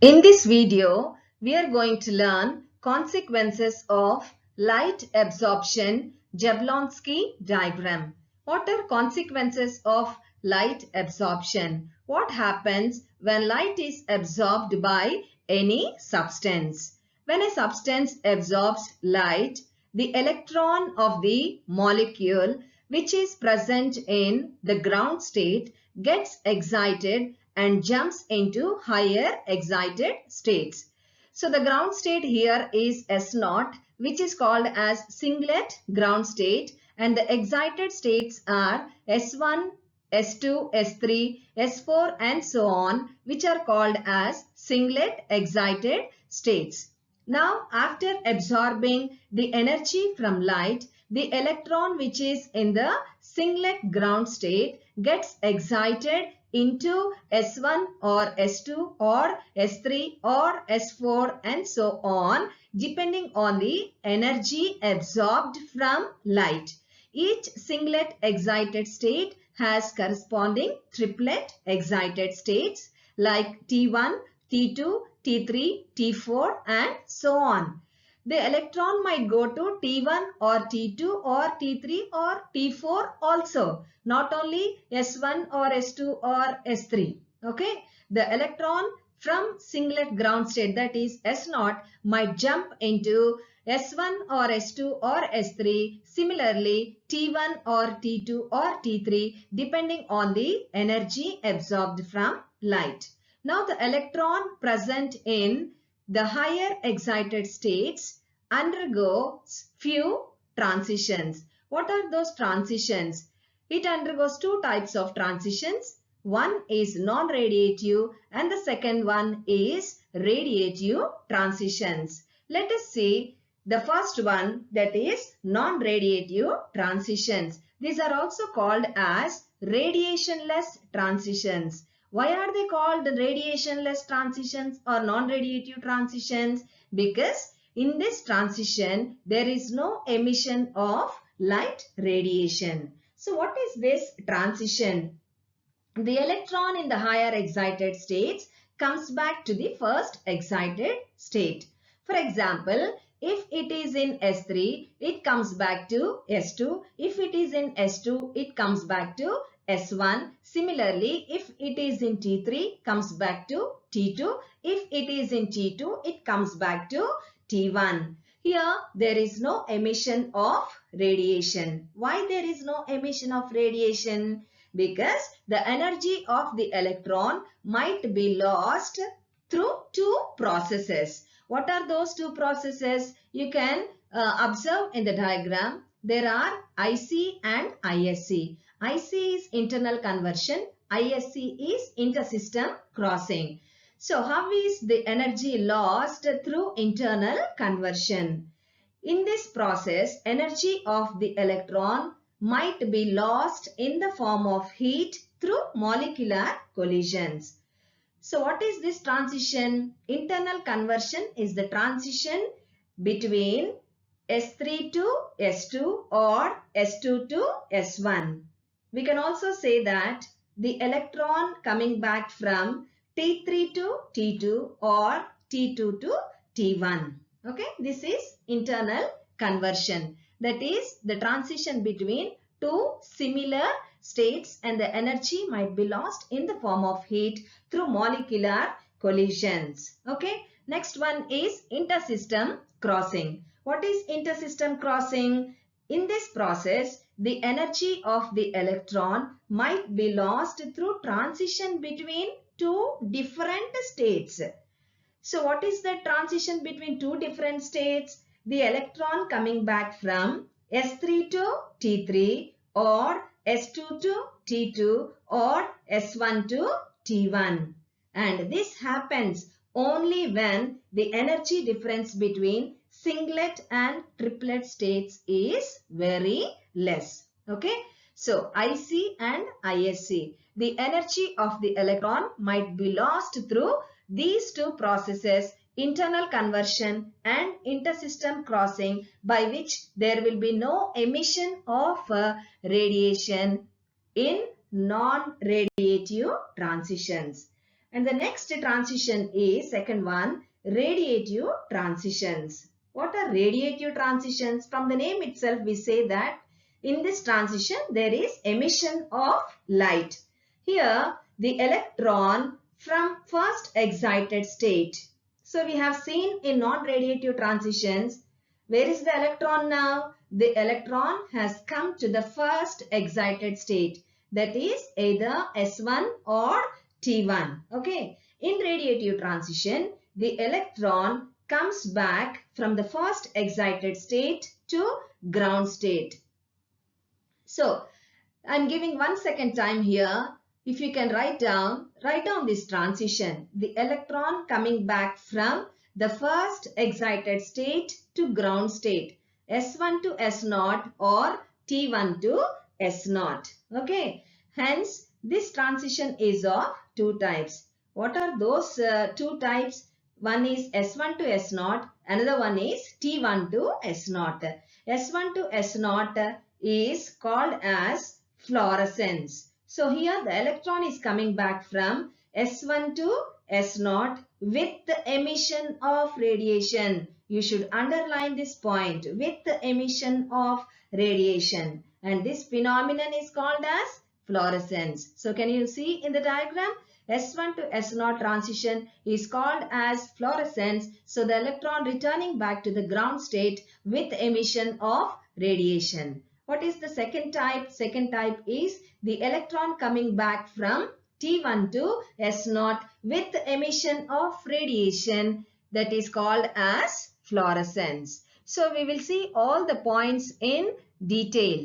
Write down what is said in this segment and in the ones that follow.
In this video, we are going to learn consequences of light absorption Jablonski diagram. What are consequences of light absorption? What happens when light is absorbed by any substance? When a substance absorbs light, the electron of the molecule which is present in the ground state gets excited and jumps into higher excited states. So the ground state here is S0, which is called as singlet ground state, and the excited states are S1, S2, S3, S4 and so on, which are called as singlet excited states. Now after absorbing the energy from light, the electron which is in the singlet ground state gets excited into S1 or S2 or S3 or S4 and so on, depending on the energy absorbed from light. Each singlet excited state has corresponding triplet excited states like T1, T2, T3, T4 and so on. The electron might go to T1 or T2 or T3 or T4 also, not only S1 or S2 or S3. Okay, the electron from singlet ground state, that is S0, might jump into S1 or S2 or S3. Similarly, T1 or T2 or T3 depending on the energy absorbed from light. Now the electron present in the higher excited states undergoes few transitions. What are those transitions? It undergoes two types of transitions. One is non-radiative and the second one is radiative transitions. Let us see the first one, that is non-radiative transitions. These are also called as radiationless transitions. Why are they called radiationless transitions or non-radiative transitions? Because in this transition, there is no emission of light radiation. So what is this transition? The electron in the higher excited states comes back to the first excited state. For example, if it is in S3, it comes back to S2. If it is in S2, it comes back to S1. Similarly, if it is in T3, comes back to T2. If it is in T2, it comes back to T1. Here, there is no emission of radiation. Why there is no emission of radiation? Because the energy of the electron might be lost through two processes. What are those two processes? You can observe in the diagram. There are IC and ISC. IC is internal conversion. ISC is intersystem crossing. So how is the energy lost through internal conversion? In this process, energy of the electron might be lost in the form of heat through molecular collisions. So what is this transition? Internal conversion is the transition between S3 to S2 or S2 to S1. We can also say that the electron coming back from T3 to T2 or T2 to T1. Okay, this is internal conversion. That is the transition between two similar states and the energy might be lost in the form of heat through molecular collisions. Okay, next one is intersystem crossing. What is intersystem crossing? In this process, the energy of the electron might be lost through transition between two different states. So what is the transition between two different states? The electron coming back from S3 to T3 or S2 to T2 or S1 to T1. And this happens only when the energy difference between singlet and triplet states is very less. Okay. So IC and ISC. The energy of the electron might be lost through these two processes, internal conversion and intersystem crossing, by which there will be no emission of radiation in non-radiative transitions. And the next transition is second one, radiative transitions. What are radiative transitions? From the name itself, we say that in this transition, there is emission of light. Here, the electron from first excited state. So, we have seen in non-radiative transitions, where is the electron now? The electron has come to the first excited state. That is either S1 or T1. Okay. In radiative transition, the electron comes back from the first excited state to ground state. So, I'm giving 1 second time here. If you can write down this transition. The electron coming back from the first excited state to ground state. S1 to S0 or T1 to S0. Okay. Hence, this transition is of two types. What are those two types? One is S1 to S0. Another one is T1 to S0. S1 to S0 is called as fluorescence. So here the electron is coming back from S1 to S0 with the emission of radiation. You should underline this point, with the emission of radiation. And this phenomenon is called as fluorescence. So can you see in the diagram? S1 to S0 transition is called as fluorescence. So the electron returning back to the ground state with emission of radiation. What is the second type? Second type is the electron coming back from T1 to S0 with emission of radiation, that is called as fluorescence. So we will see all the points in detail.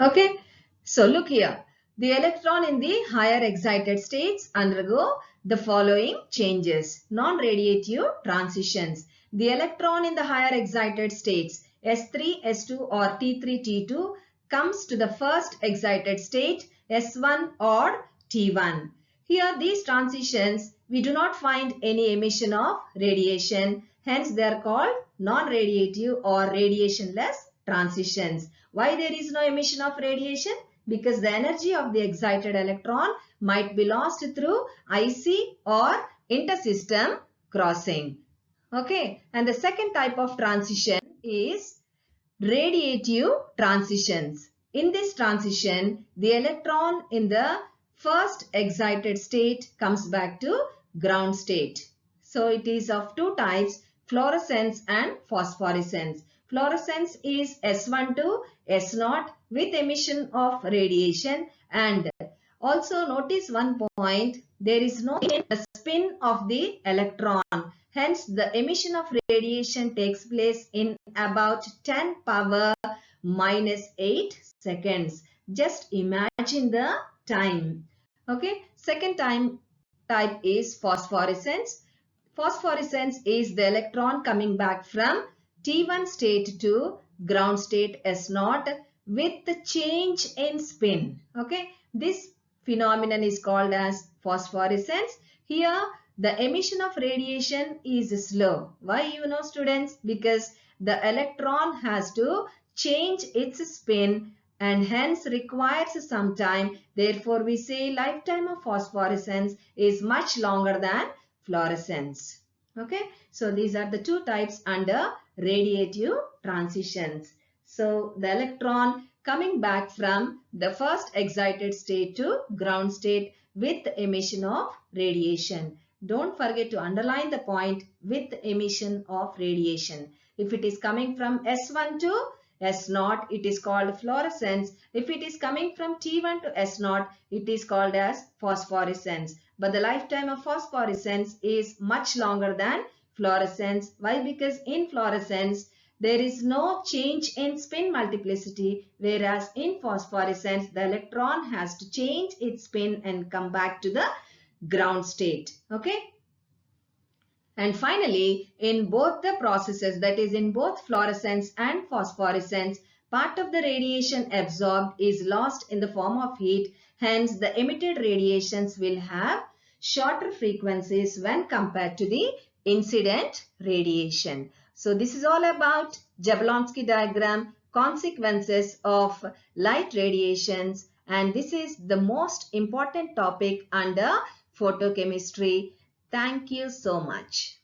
Okay. So look here. The electron in the higher excited states undergo the following changes. Non-radiative transitions. The electron in the higher excited states S3, S2 or T3, T2 comes to the first excited state S1 or T1. Here these transitions, we do not find any emission of radiation. Hence they are called non-radiative or radiationless transitions. Why there is no emission of radiation? Because the energy of the excited electron might be lost through IC or intersystem crossing. Okay. And the second type of transition is radiative transitions. In this transition, the electron in the first excited state comes back to ground state. So it is of two types, fluorescence and phosphorescence. Fluorescence is S1 to S0 with emission of radiation, and also notice one point, there is no spin of the electron. Hence, the emission of radiation takes place in about 10 power minus 8 seconds. Just imagine the time. Okay. Second type is phosphorescence. Phosphorescence is the electron coming back from T1 state to ground state S0 with the change in spin. Okay. This phenomenon is called as phosphorescence. Here the emission of radiation is slow. Why you know students? Because the electron has to change its spin and hence requires some time. Therefore we say lifetime of phosphorescence is much longer than fluorescence. Okay. So these are the two types under radiative transitions. So the electron coming back from the first excited state to ground state with emission of radiation. Don't forget to underline the point with emission of radiation. If it is coming from S1 to S0, it is called fluorescence. If it is coming from T1 to S0, it is called as phosphorescence. But the lifetime of phosphorescence is much longer than fluorescence. Why? Because in fluorescence, there is no change in spin multiplicity, whereas in phosphorescence, the electron has to change its spin and come back to the ground state. Okay. And finally, in both the processes, that is in both fluorescence and phosphorescence, part of the radiation absorbed is lost in the form of heat. Hence, the emitted radiations will have shorter frequencies when compared to the incident radiation. So, this is all about Jablonski diagram, consequences of light radiations, and this is the most important topic under photochemistry. Thank you so much.